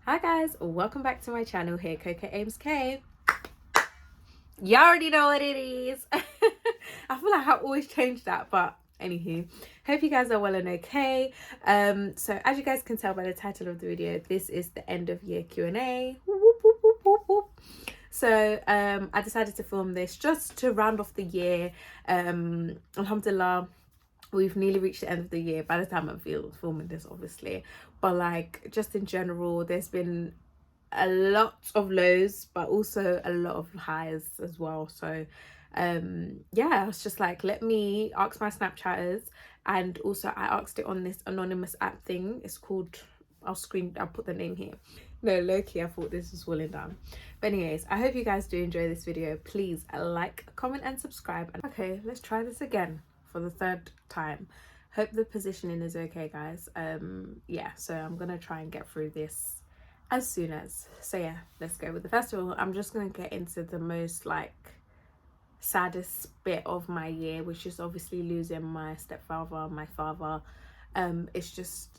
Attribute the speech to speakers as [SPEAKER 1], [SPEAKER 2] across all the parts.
[SPEAKER 1] Hi guys, welcome back to my channel here, CocoAimssk. You already know what it is. I feel like I always change that, but anywho, hope you guys are well and okay. So as you guys can tell by the title of the video, this is the end of year Q&A. So I decided to film this just to round off the year. Alhamdulillah, we've nearly reached the end of the year by the time I'm filming this, obviously, but like just in general, there's been a lot of lows but also a lot of highs as well. So yeah, I was just like, let me ask my Snapchatters, and also I asked it on this anonymous app thing. It's called, I'll put the name here. No, low-key, I thought this was falling down. But anyways, I hope you guys do enjoy this video. Please like, comment and subscribe. Okay, let's try this again for the third time. Hope the positioning is okay, guys. Yeah, so I'm gonna try and get through this as soon as. So yeah, let's go with the first of all. I'm just gonna get into the most like saddest bit of my year, which is obviously losing my stepfather, my father. It's just,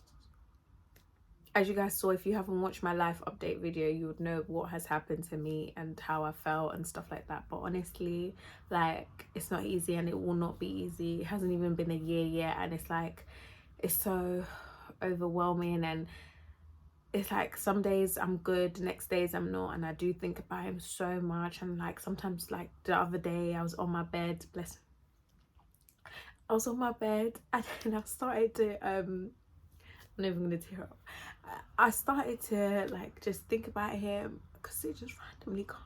[SPEAKER 1] as you guys saw, if you haven't watched my life update video, you would know what has happened to me and how I felt and stuff like that. But honestly, like, it's not easy and it will not be easy. It hasn't even been a year yet, and it's like, it's so overwhelming, and it's like some days I'm good, next days I'm not, and I do think about him so much. And like sometimes, like the other day I was on my bed, I was on my bed and then I started to I'm not even gonna tear up. I started to like just think about him because it just randomly comes.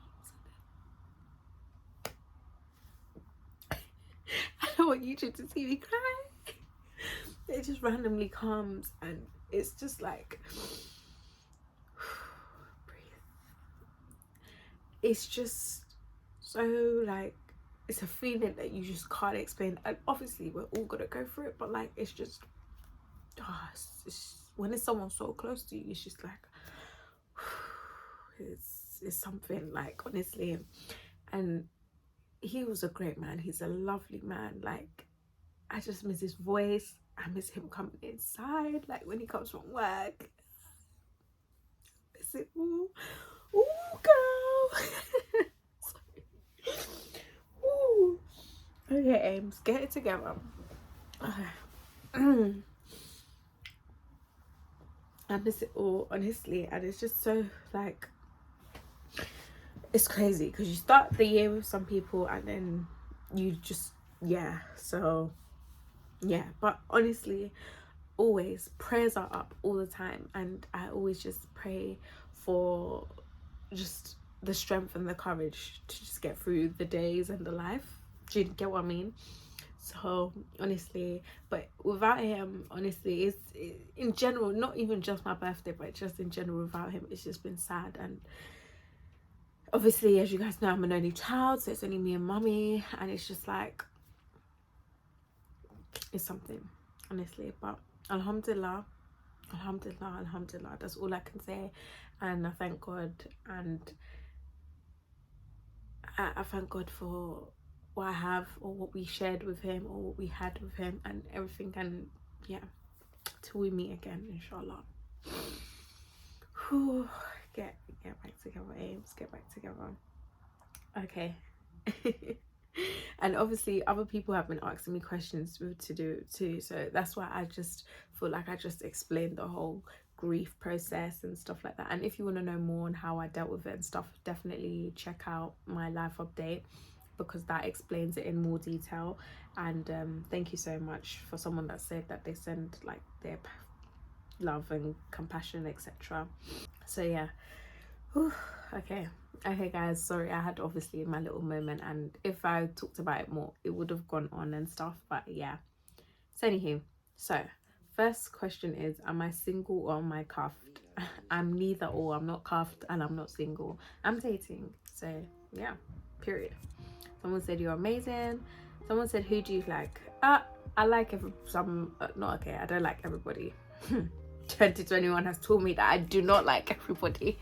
[SPEAKER 1] I don't want you to see me cry. It just randomly comes, and it's just like, breathe. It's just so like, it's a feeling that you just can't explain, and obviously we're all gonna go through it, but like, it's just it's when it's someone so close to you, it's just like it's something, like, honestly. And he was a great man, he's a lovely man. Like, I just miss his voice, I miss him coming inside, like when he comes from work. I miss it. Ooh girl. Ooh. Okay, Ames, get it together. Okay. I miss it all, honestly, and it's just so like, it's crazy because you start the year with some people and then you just, yeah. So yeah, but honestly, always prayers are up all the time, and I always just pray for just the strength and the courage to just get through the days and the life. Do you get what I mean? So honestly, but without him, honestly, it's in general, not even just my birthday, but just in general, without him, it's just been sad. And obviously, as you guys know, I'm an only child, so it's only me and mummy, and it's just like, it's something, honestly. But alhamdulillah, that's all I can say. And I thank God, and I thank God for what I have, or what we shared with him, or what we had with him, and everything. And yeah, till we meet again, inshallah. Whew, get back together, Ames, get back together. Okay. And obviously other people have been asking me questions to do too, so that's why I just feel like I just explained the whole grief process and stuff like that. And if you want to know more on how I dealt with it and stuff, definitely check out my life update, because that explains it in more detail. And thank you so much for someone that said that they send like their love and compassion, etc. So yeah. Whew. Okay guys, sorry, I had obviously my little moment, and if I talked about it more it would have gone on and stuff, but yeah. So anywho, so first question is, am I single or am I cuffed? I'm neither or. I'm not cuffed and I'm not single. I'm dating. So yeah, period. Someone said you're amazing. Someone said, who do you like? I like not okay, I don't like everybody. 2021 has taught me that I do not like everybody.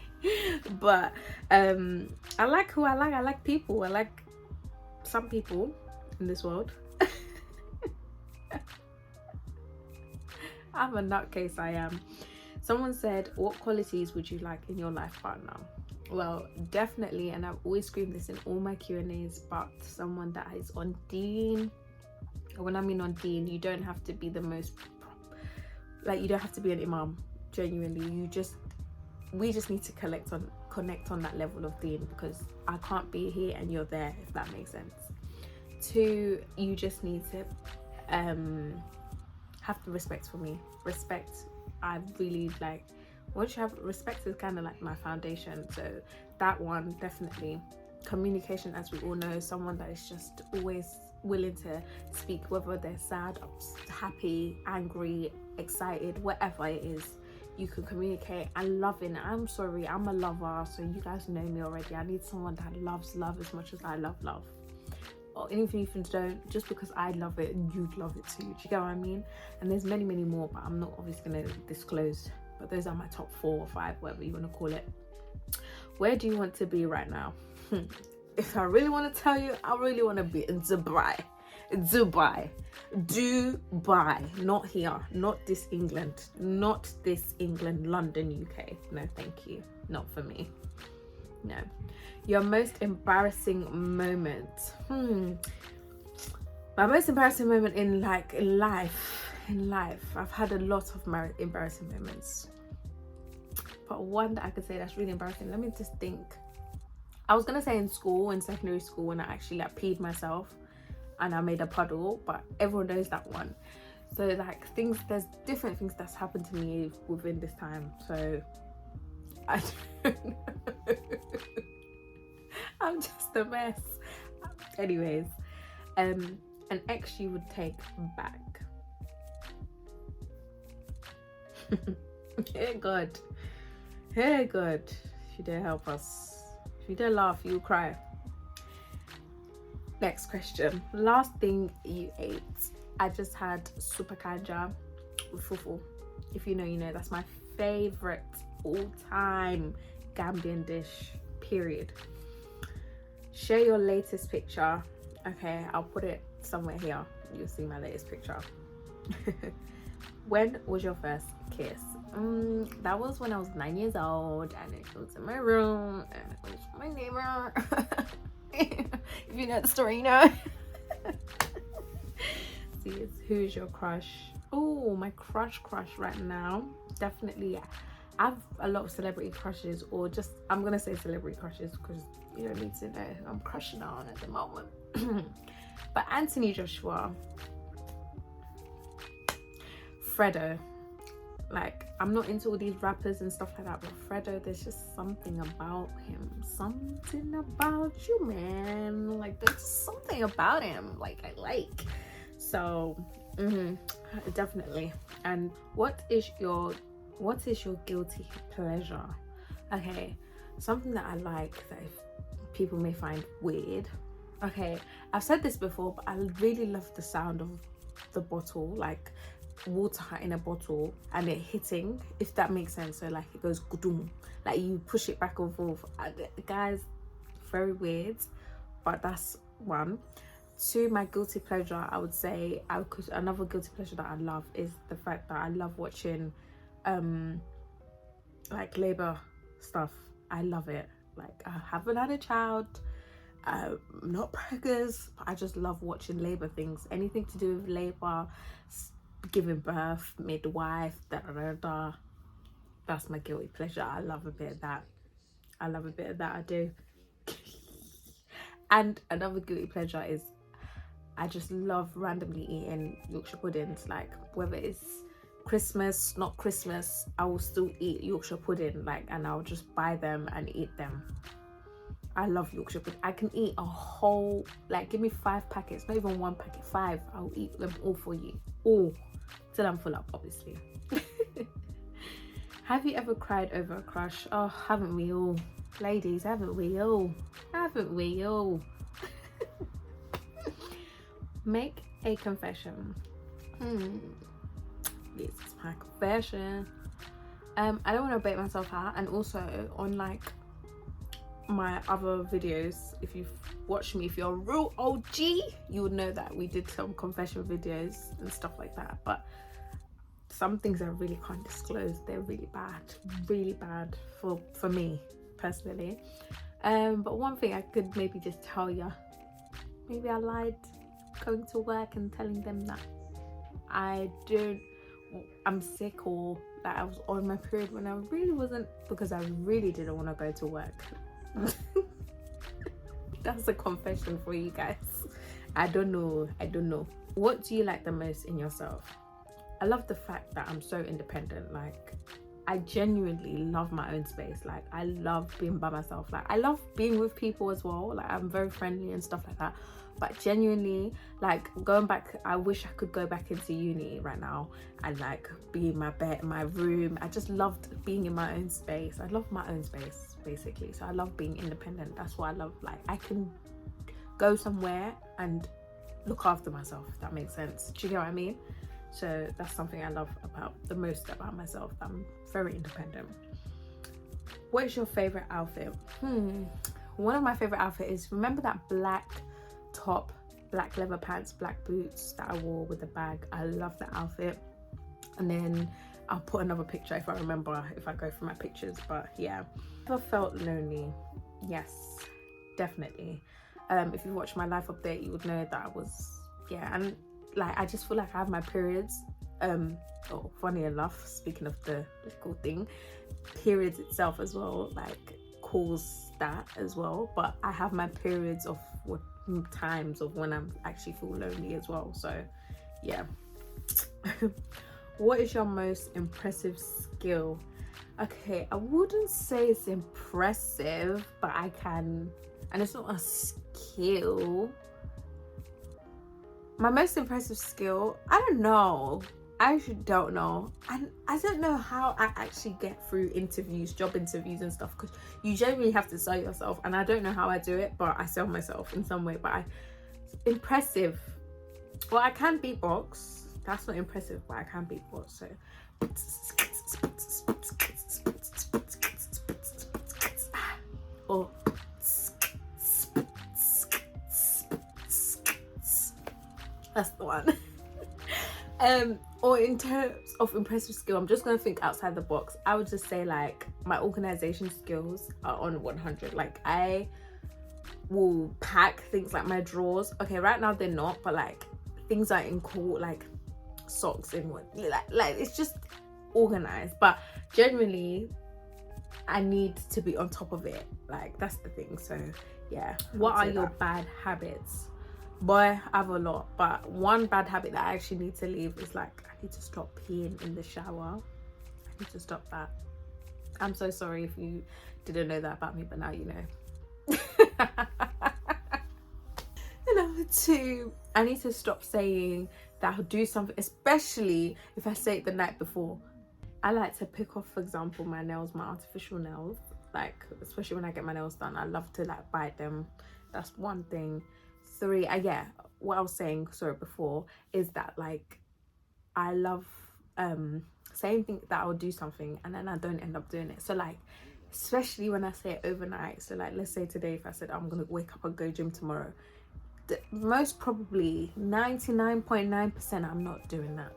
[SPEAKER 1] But I like who I like. I like people. I like some people in this world. I'm a nutcase, I am. Someone said, what qualities would you like in your life partner? Well, definitely, and I've always screamed this in all my Q&As, but someone that is on Dean. When I mean on Dean, you don't have to be the most, like, you don't have to be an imam, genuinely. We just need to connect on that level of Dean, because I can't be here and you're there, if that makes sense. 2, you just need to have the respect for me. Respect, I really like. Once you have respect, is kind of like my foundation, so that one definitely. Communication, as we all know, someone that is just always willing to speak, whether they're sad, happy, angry, excited, whatever it is, you can communicate. And loving, I'm sorry, I'm a lover, so you guys know me already. I need someone that loves love as much as I love love, or even if you don't, just because I love it, you'd love it too. Do you get what I mean? And there's many more, but I'm not obviously going to disclose, but those are my top 4 or 5, whatever you want to call it. Where do you want to be right now? If I really want to tell you, I really want to be in Dubai, not here, not this England, London, UK. No, thank you, not for me. No. Your most embarrassing moment? My most embarrassing moment in life, I've had a lot of embarrassing moments, but one that I could say that's really embarrassing, let me just think. I was gonna say in secondary school, when I actually like peed myself and I made a puddle, but everyone knows that one. So like there's different things that's happened to me within this time, so I don't know. I'm just a mess. Anyways, an ex you would take back. Hey God, if you dare help us. If you don't laugh, you'll cry. Next question. Last thing you ate? I just had super kanja with fufu. If you know, you know. That's my favorite all-time Gambian dish, period. Share your latest picture. Okay, I'll put it somewhere here. You'll see my latest picture. When was your first kiss? That was when I was 9 years old, and it was in my room, and it was my neighbor. If you know the story, you know. See, who's your crush? Oh, my crush right now, definitely. I have a lot of celebrity crushes, or just, I'm gonna say celebrity crushes because you don't need to know who I'm crushing on at the moment. But Anthony Joshua, Fredo. Like, I'm not into all these rappers and stuff like that, but Fredo, there's just something about him, something about you, man. Like, there's something about him like I like. So definitely. And what is your guilty pleasure? Okay, something that I like that people may find weird. Okay, I've said this before, but I really love the sound of the bottle, like water in a bottle and it hitting, if that makes sense. So like it goes gudum, like you push it back and forth. Guys, very weird, but that's one. 2, my guilty pleasure, I would say, another guilty pleasure that I love is the fact that I love watching like labor stuff. I love it. Like, I haven't had a child, I'm not pregnant, but I just love watching labor things, anything to do with labor, giving birth, midwife, that's my guilty pleasure. I love a bit of that. I do. And another guilty pleasure is I just love randomly eating Yorkshire puddings, like whether it's Christmas, not Christmas, I will still eat Yorkshire pudding, like, and I'll just buy them and eat them. I love Yorkshire pudding. I can eat a whole, like, give me 5 packets, not even 1 packet, 5. I'll eat them all for you, all till I'm full up, obviously. Have you ever cried over a crush? Oh, haven't we all, ladies? Haven't we all? Make a confession. This is my confession. I don't want to bait myself out, and also on like my other videos, if you've watched me, if you're a real OG, you would know that we did some confession videos and stuff like that. But some things I really can't disclose. They're really bad for me personally. But one thing I could maybe just tell you, maybe I lied going to work and telling them that I'm sick, or that I was on my period when I really wasn't, because I really didn't want to go to work. That's a confession for you guys. I don't know. What do you like the most in yourself? I love the fact that I'm so independent. Like, I genuinely love my own space. Like, I love being by myself. Like, I love being with people as well. Like, I'm very friendly and stuff like that. But genuinely, like, going back, I wish I could go back into uni right now and like be in my bed, my room. I just loved being in my own space. I love my own space, basically. So I love being independent. That's what I love. Like, I can go somewhere and look after myself, if that makes sense. Do you get what I mean? So that's something I love the most about myself. I'm very independent. What is your favorite outfit? One of my favorite outfits is, remember that black top, black leather pants, black boots that I wore with the bag? I love that outfit. And then I'll put another picture if I remember, if I go through my pictures. But yeah, ever felt lonely? Yes, definitely. If you watch my life update, you would know that I was, yeah. And like, I just feel like I have my periods. Oh, funny enough, speaking of the little thing, periods itself as well, like, cause that as well. But I have my periods of what times of when I'm actually feel lonely as well. So yeah. What is your most impressive skill? Okay, I wouldn't say it's impressive, but I can, and it's not a skill. My most impressive skill, I don't know. I actually don't know. And I don't know how I actually get through interviews, job interviews and stuff, because you generally have to sell yourself, and I don't know how I do it, but I sell myself in some way. But impressive. Well, I can beatbox. That's not impressive, but I can beatbox. So or that's the one. Or in terms of impressive skill, I'm just gonna think outside the box. I would just say, like, my organization skills are on 100. Like, I will pack things like my drawers. Okay, right now they're not, but like things are in cool, like socks in one, like it's just organized. But generally, I need to be on top of it. Like, that's the thing. So yeah. What are your bad habits? Boy, I have a lot, but one bad habit that I actually need to leave is, like, I need to stop peeing in the shower. I need to stop that. I'm so sorry if you didn't know that about me, but now you know. And number two, I need to stop saying that I'll do something, especially if I say it the night before. I like to pick off, for example, my nails, my artificial nails, like, especially when I get my nails done, I love to like bite them. That's one thing. Three, yeah, what I was saying, sorry, before, is that, like, I love saying that I'll do something and then I don't end up doing it. So, like, especially when I say it overnight. So, like, let's say today, if I said I'm gonna wake up and go gym tomorrow, most probably 99.9% I'm not doing that,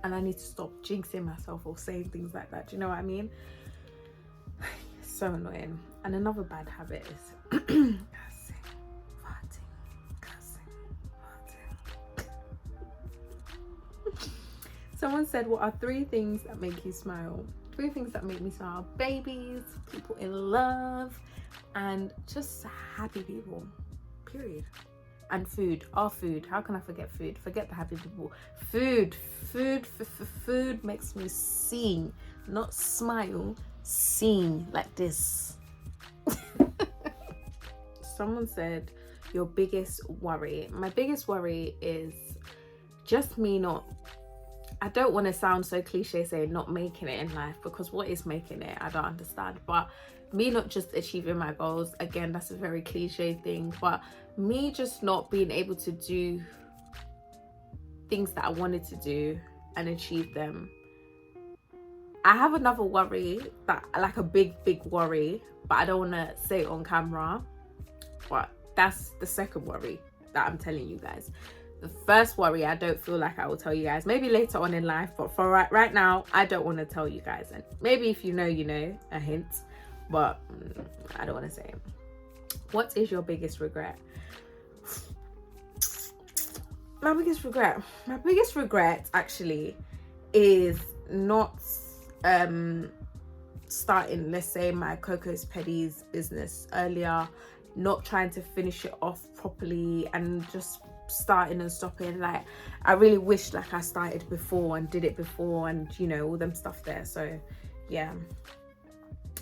[SPEAKER 1] and I need to stop jinxing myself or saying things like that. Do you know what I mean? So annoying. And another bad habit is Someone said, what are 3 things that make you smile? 3 things that make me smile: babies, people in love, and just happy people, period. And food. Our food. How can I forget food? Forget the happy people. Food makes me sing, not smile, sing like this. Someone said, your biggest worry. My biggest worry is just me not, I don't want to sound so cliche saying not making it in life, because what is making it? I don't understand. But me not just achieving my goals, again, that's a very cliche thing, but me just not being able to do things that I wanted to do and achieve them. I have another worry, that, like, a big worry, but I don't want to say it on camera. But that's the second worry that I'm telling you guys. The first worry, I don't feel like I will tell you guys. Maybe later on in life, but for right now, I don't want to tell you guys. And maybe if you know, a hint, but I don't want to say it. What is your biggest regret? My biggest regret actually is not starting, let's say, my Coco's Pedis business earlier, not trying to finish it off properly and just starting and stopping. Like, I really wish like I started before and did it before, and all them stuff there. So yeah,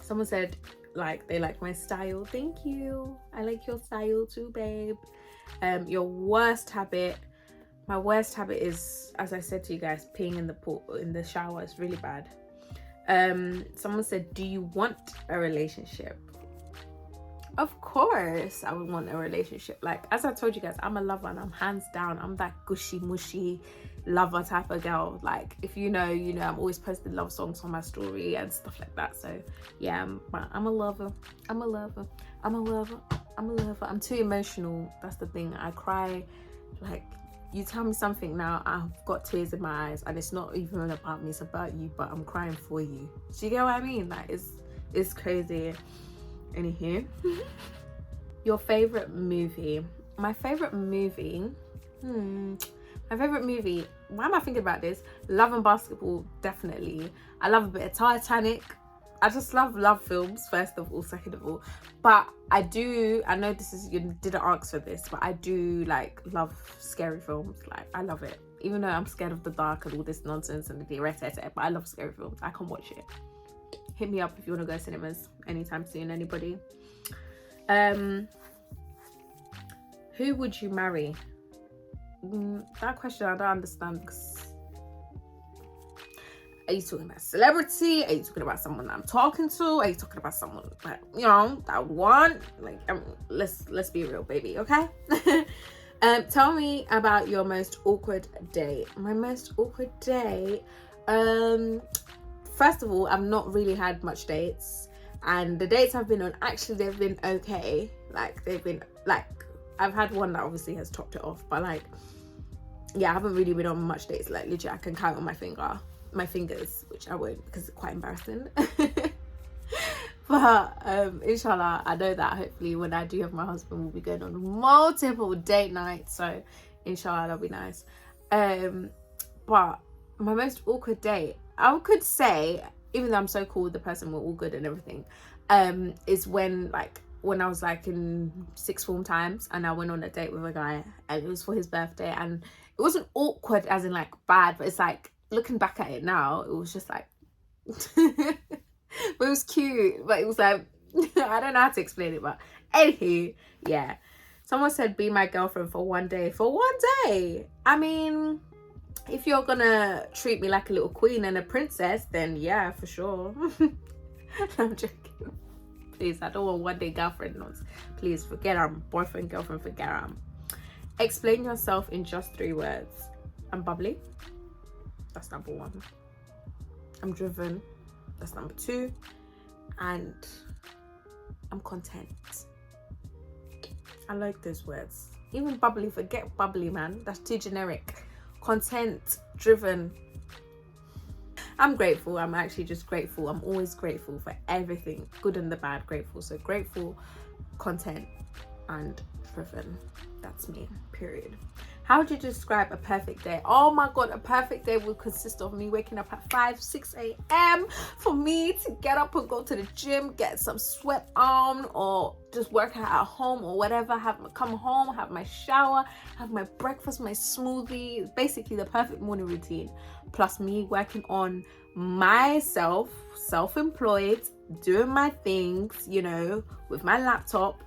[SPEAKER 1] someone said like they like my style. Thank you. I like your style too, babe. Your worst habit. My worst habit is, as I said to you guys, peeing in the pool in the shower. Is really bad. Someone said, do you want a relationship? Of course I would want a relationship. Like, as I told you guys, I'm a lover, and I'm hands down, I'm that gushy mushy lover type of girl. Like, if you know, I'm always posting love songs on my story and stuff like that. So yeah, I'm a lover. I'm too emotional. That's the thing. I cry. Like, you tell me something now, I've got tears in my eyes, and it's not even about me, it's about you, but I'm crying for you. Do you get what I mean? Like, it's crazy. Anywho, your favorite movie. My favorite movie, why am I thinking about this? Love and Basketball, definitely. I love a bit of Titanic. I just love films, first of all. Second of all, but I know this is, you didn't ask for this, but I do love scary films. Like, I love it, even though I'm scared of the dark and all this nonsense and the rest, but I love scary films. I can watch it. Hit me up if you want to go cinemas anytime soon, anybody. Who would you marry? That question I don't understand, because are you talking about celebrity? Are you talking about someone that I'm talking to? Are you talking about someone that that I want? Like, let's be real, baby, okay? Tell me about your most awkward date. My most awkward date. First of all, I've not really had much dates, and the dates I've been on, actually, they've been okay. Like, they've been I've had one that obviously has topped it off, but yeah, I haven't really been on much dates. Like, legit, I can count on my fingers, which I won't, because it's quite embarrassing. But inshallah, I know that hopefully when I do have my husband, we'll be going on multiple date nights, so inshallah, that'll be nice. But my most awkward date, I could say, even though I'm so cool with the person, we're all good and everything, is when I was in sixth form times, and I went on a date with a guy, and it was for his birthday, and it wasn't awkward as in bad, but it's looking back at it now, it was just but it was cute, but it was I don't know how to explain it, but anywho, yeah. Someone said, be my girlfriend for one day. For one day, I mean, if you're gonna treat me like a little queen and a princess, then yeah, for sure. I'm joking. Please, I don't want one day girlfriend. Please, forget boyfriend, girlfriend, forget Explain yourself in just 3 words. I'm bubbly. That's number 1. I'm driven. That's number 2. And I'm content. I like those words. Even bubbly, forget bubbly, man. That's too generic. Content, driven. I'm grateful. I'm actually just grateful. I'm always grateful for everything, good and the bad. Grateful. So grateful, content, and driven. That's me, period. How would you describe a perfect day? Oh my god, a perfect day would consist of me waking up at 5-6 a.m. for me to get up and go to the gym, get some sweat on, or just work out at home or whatever. Come home, have my shower, have my breakfast, my smoothie. Basically the perfect morning routine. Plus me working on myself, self-employed, doing my things, with my laptop,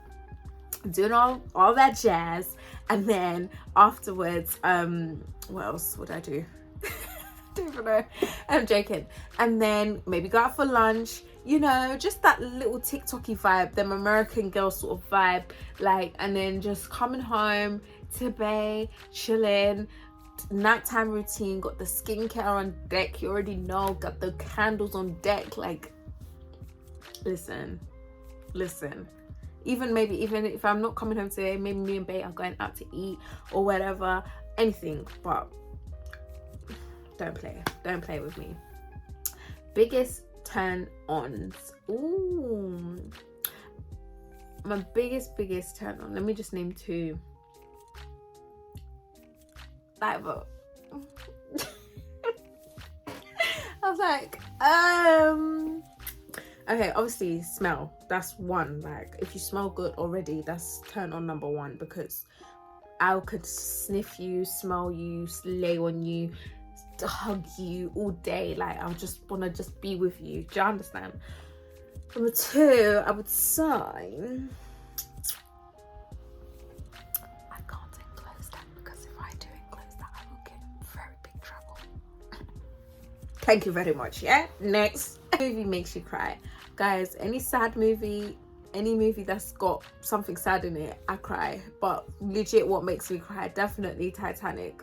[SPEAKER 1] doing all that jazz. And then afterwards, what else would I do? Don't even know. I'm joking. And then maybe go out for lunch, just that little TikToky vibe, them American girl sort of vibe, and then just coming home to bed, chilling, nighttime routine, got the skincare on deck, you already know, got the candles on deck. Listen, even if I'm not coming home today, maybe me and Bae are going out to eat or whatever, anything. But don't play with me. Biggest turn ons. Ooh, my biggest turn on, let me just name 2. Like, but I was like, okay, obviously smell, that's one. Like, if you smell good already, that's turn on number 1, because I could sniff you, smell you, lay on you, hug you all day. Like, I just want to just be with you. Do you understand? Number 2, I would say, I can't enclose that, because if I do enclose that, I will get in very big trouble. Thank you very much. Yeah, next. Movie makes you cry. Guys, any sad movie, any movie that's got something sad in it, I cry. But legit, what makes me cry, definitely Titanic.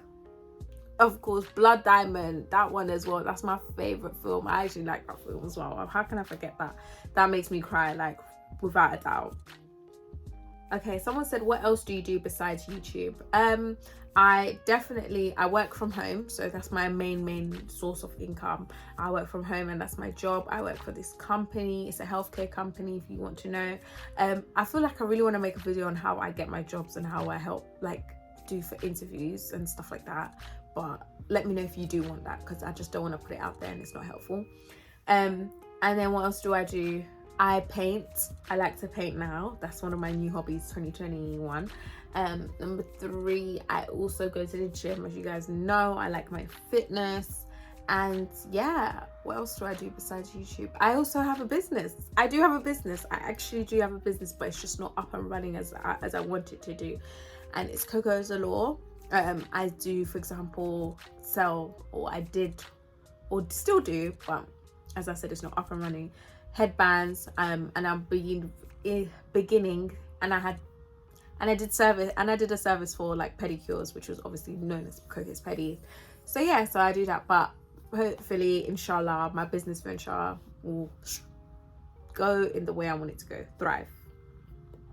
[SPEAKER 1] Of course, Blood Diamond, that one as well. That's my favorite film. I actually like that film as well. How can I forget that? That makes me cry, like, without a doubt. Okay, someone said, what else do you do besides YouTube? I work from home, so that's my main source of income. I work from home, and that's my job. I work for this company. It's a healthcare company, if you want to know. I feel like I really want to make a video on how I get my jobs and how I help, like, do for interviews and stuff like that. But let me know if you do want that, because I just don't want to put it out there and it's not helpful. And then what else do? I paint. I like to paint now. That's one of my new hobbies 2021. Number 3, I also go to the gym. As you guys know, I like my fitness. And yeah, what else do I do besides YouTube? I also have a business. I do have a business. I actually do have a business, but it's just not up and running as I want it to do. And it's Coco's a Law. I do, for example, sell, or I did, or still do, but as I said, it's not up and running, headbands. And I'm beginning, and I did a service for like pedicures, which was obviously known as Coco's Pedis. So yeah, so I do that. But hopefully, inshallah, my business venture will go in the way I want it to go, thrive.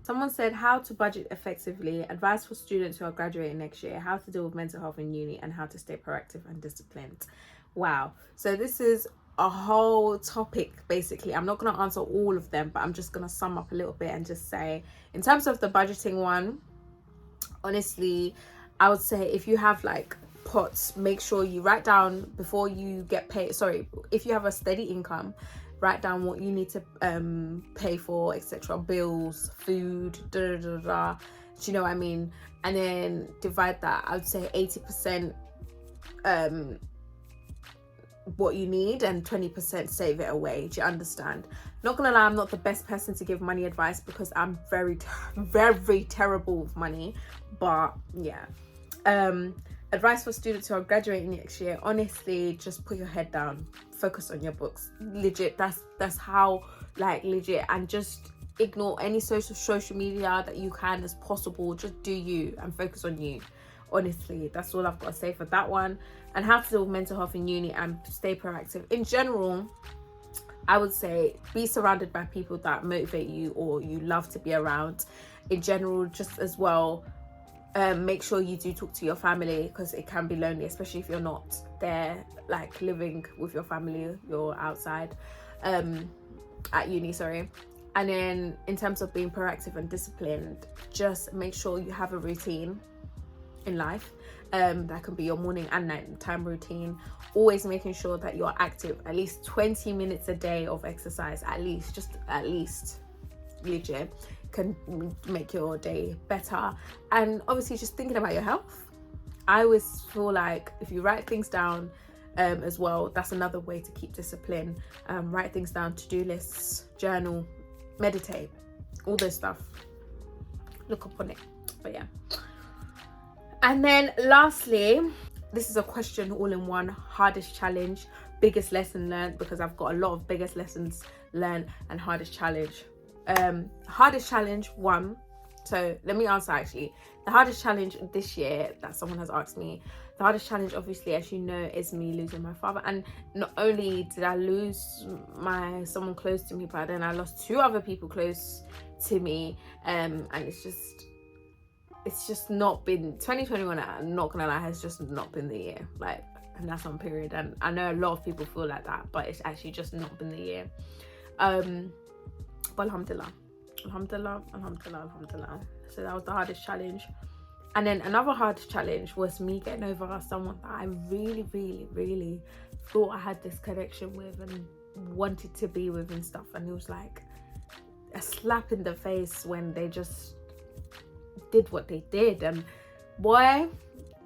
[SPEAKER 1] Someone said, how to budget effectively, advice for students who are graduating next year, how to deal with mental health in uni, and how to stay proactive and disciplined. Wow. So this is a whole topic, basically. I'm not going to answer all of them, but I'm just going to sum up a little bit and just say, in terms of the budgeting one, honestly, I would say if you have like pots, make sure you write down before you get paid. Sorry, if you have a steady income, write down what you need to pay for, etc., bills, food, do you know what I mean? And then divide that. I would say 80% what you need and 20% save it away. Do you understand? Not gonna lie, I'm not the best person to give money advice, because I'm very terrible with money. But yeah, advice for students who are graduating next year, honestly, just put your head down, focus on your books. Legit, that's how, like, legit. And just ignore any social media that you can as possible. Just do you and focus on you. Honestly, that's all I've got to say for that one. And how to deal with mental health in uni and stay proactive. In general, I would say be surrounded by people that motivate you or you love to be around. In general, just as well, make sure you do talk to your family, because it can be lonely, especially if you're not there, like living with your family, you're outside at uni, sorry. And then in terms of being proactive and disciplined, just make sure you have a routine in life. That can be your morning and night time routine. Always making sure that you're active, at least 20 minutes a day of exercise, at least legit, can make your day better. And obviously just thinking about your health. I always feel like if you write things down as well, that's another way to keep discipline. Write things down, to-do lists, journal, meditate, all this stuff, look upon it. But yeah, and then lastly, this is a question all in one: hardest challenge, biggest lesson learned, because I've got a lot of biggest lessons learned and hardest challenge. Hardest challenge 1, so let me answer actually. The hardest challenge this year that someone has asked me, the hardest challenge, obviously, as you know, is me losing my father. And not only did I lose someone close to me, but then I lost 2 other people close to me, and it's just not been 2021. I'm not gonna lie, has just not been the year, like, and that's on period. And I know a lot of people feel like that, but it's actually just not been the year. But alhamdulillah, alhamdulillah, alhamdulillah, alhamdulillah. So that was the hardest challenge. And then another hard challenge was me getting over someone that I really, really, really thought I had this connection with and wanted to be with and stuff. And it was like a slap in the face when they just did what they did. And boy,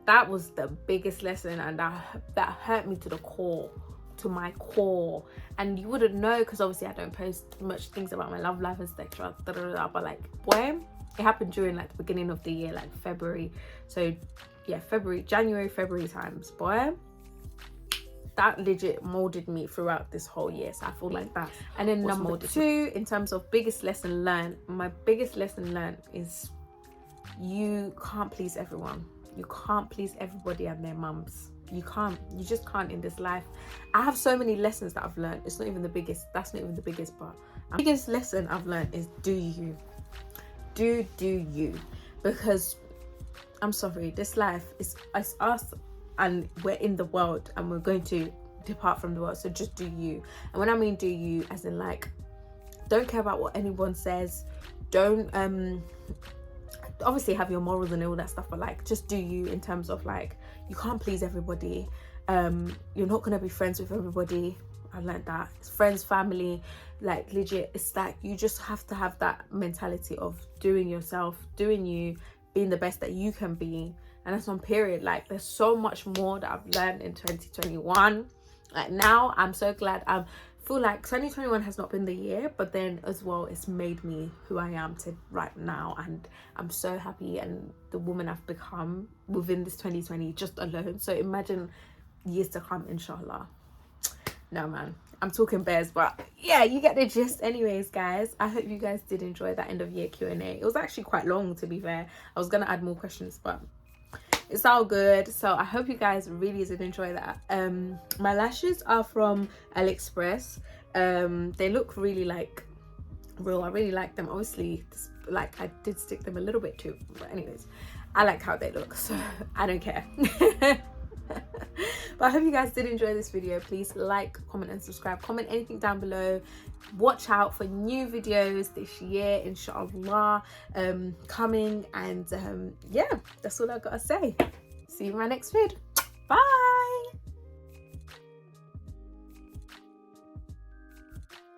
[SPEAKER 1] that was the biggest lesson, and that hurt me to the core, to my core. And you wouldn't know, because obviously I don't post much things about my love life, etc. But like, boy, it happened during like the beginning of the year, like February. So yeah, January, February times. Boy, that legit molded me throughout this whole year. So I feel like that. And then number 2, in terms of biggest lesson learned, my biggest lesson learned is you can't please everyone. You can't please everybody and their mums. You just can't in this life. I have so many lessons that I've learned. It's not even the biggest. That's not even the biggest part. The biggest lesson I've learned is do you. Do you. Because I'm sorry, this life is us, and we're in the world, and we're going to depart from the world. So just do you. And when I mean do you, as in like, don't care about what anyone says. Don't obviously have your morals and all that stuff, but like, just do you, in terms of like, you can't please everybody. You're not gonna be friends with everybody. I learned that. It's friends, family, like legit, it's like you just have to have that mentality of doing yourself, doing you, being the best that you can be. And that's on period. Like, there's so much more that I've learned in 2021. Like, now I'm so glad. I feel like 2021 has not been the year, but then as well, it's made me who I am to right now. And I'm so happy, and the woman I've become within this 2020 just alone. So imagine years to come, inshallah. No man, I'm talking bears, but yeah, you get the gist. Anyways, guys, I hope you guys did enjoy that end of year Q&A. It was actually quite long, to be fair. I was gonna add more questions, but it's all good. So I hope you guys really did enjoy that. My lashes are from AliExpress. They look really like real. I really like them. Obviously, like, I did stick them a little bit too, but anyways, I like how they look, so I don't care. But I hope you guys did enjoy this video. Please like, comment and subscribe. Comment anything down below. Watch out for new videos this year, inshallah, coming. And yeah, that's all I gotta say. See you in my next vid. Bye.